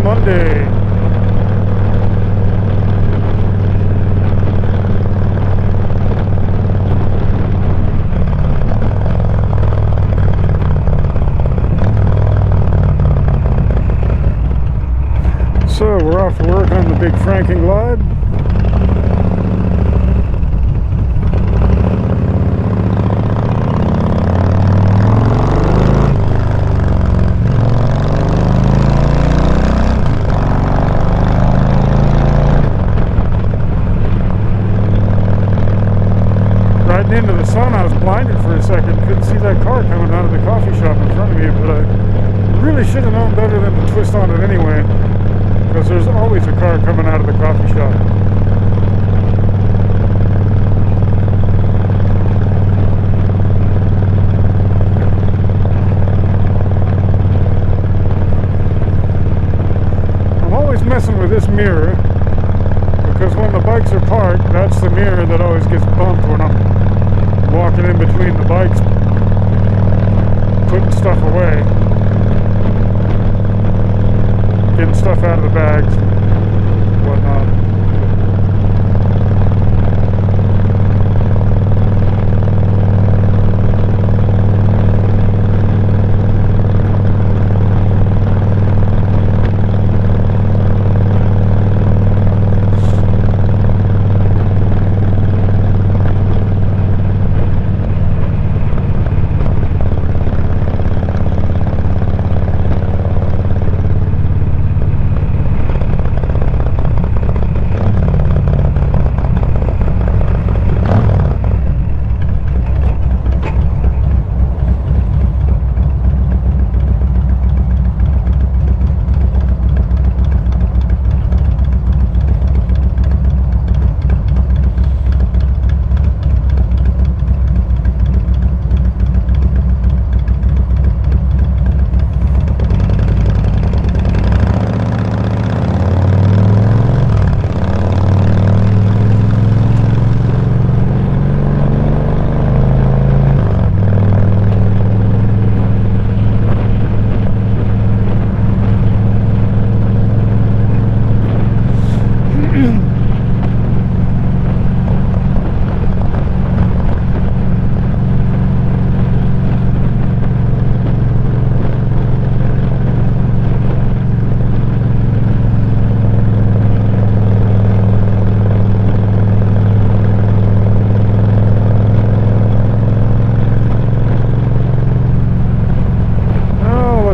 Monday. So we're off to work on the big Frankenglide. Riding into the sun, I was blinded for a second. Couldn't see that car coming out of the coffee shop in front of me, but I really should have known better than to twist on it anyway. Because there's always a car coming out of the coffee shop. I'm always messing with this mirror, because when the bikes are parked, that's the mirror that always gets bumped when I'm walking in between the bikes, putting stuff away. Getting stuff out of the bags and whatnot.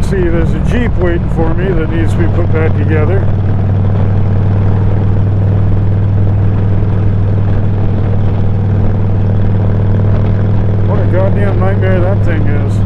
See, there's a Jeep waiting for me that needs to be put back together. What a goddamn nightmare that thing is.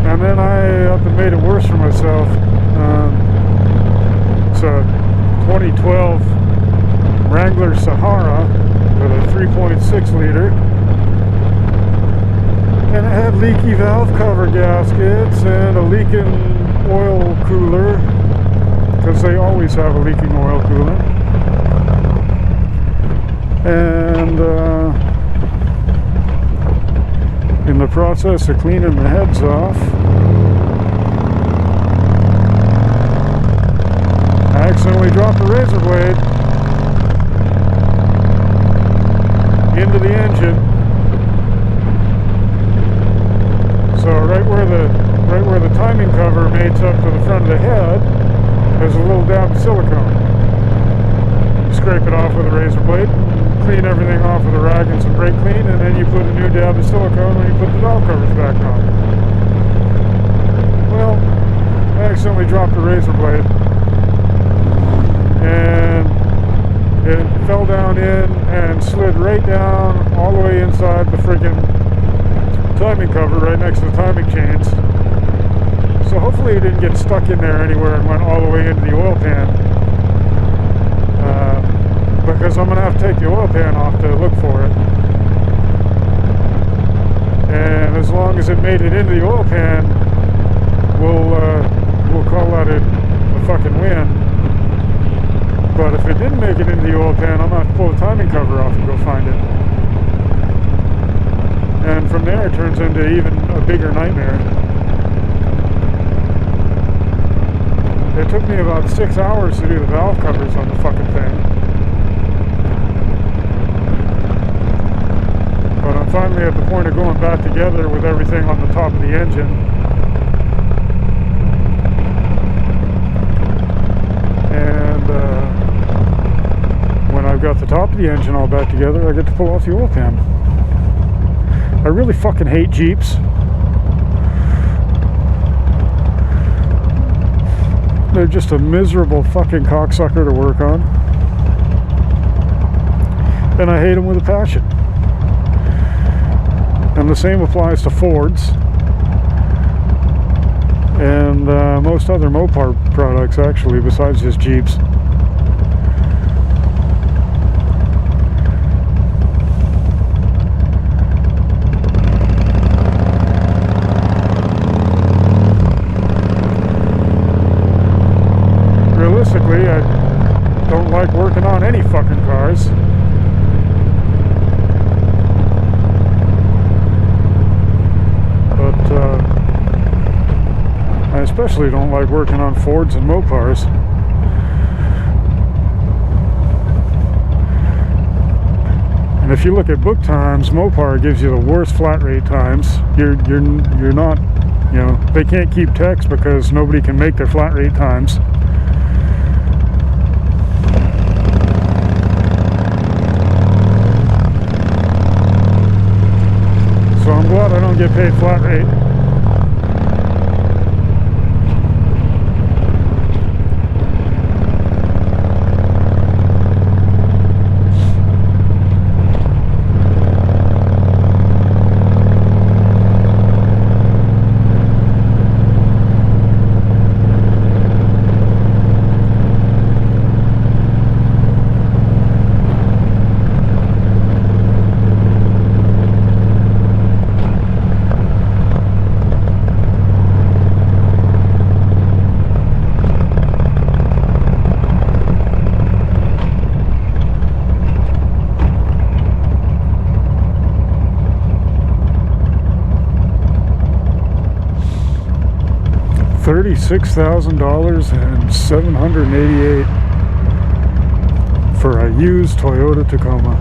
And then I up and made it worse for myself. It's a 2012 Wrangler Sahara with a 3.6 liter. And it had leaky valve cover gaskets and a leaking oil cooler, because they always have a leaking oil cooler. And in the process of cleaning the heads off, I accidentally dropped the razor blade into the engine. So right where the timing cover mates up to the front of the head, there's a little dab of silicone. You scrape it off with a razor blade, clean everything off with a rag and some brake clean, and then you put a new dab of silicone when you put the valve covers back on. Well, I accidentally dropped the razor blade, and it fell down in and slid right down all the way inside the friggin' timing cover right next to the timing chains. So hopefully it didn't get stuck in there anywhere and went all the way into the oil pan, because I'm going to have to take the oil pan off to look for it. And as long as it made it into the oil pan, we'll call that a fucking win. But if it didn't make it into the oil pan, I'm going to have to pull the timing cover off and go find it. And from there it turns into even a bigger nightmare. It took me about 6 hours to do the valve covers on the fucking thing. But I'm finally at the point of going back together with everything on the top of the engine. And when I've got the top of the engine all back together, I get to pull off the oil pan. I really fucking hate Jeeps. They're just a miserable fucking cocksucker to work on. And I hate them with a passion. And the same applies to Fords and most other Mopar products, actually, besides just Jeeps. Realistically, I don't like working on any fucking cars. But I especially don't like working on Fords and Mopars. And if you look at book times, Mopar gives you the worst flat rate times. You're not, you know, they can't keep text because nobody can make their flat rate times. So I'm glad I don't get paid flat rate. $36,000 and $788 for a used Toyota Tacoma.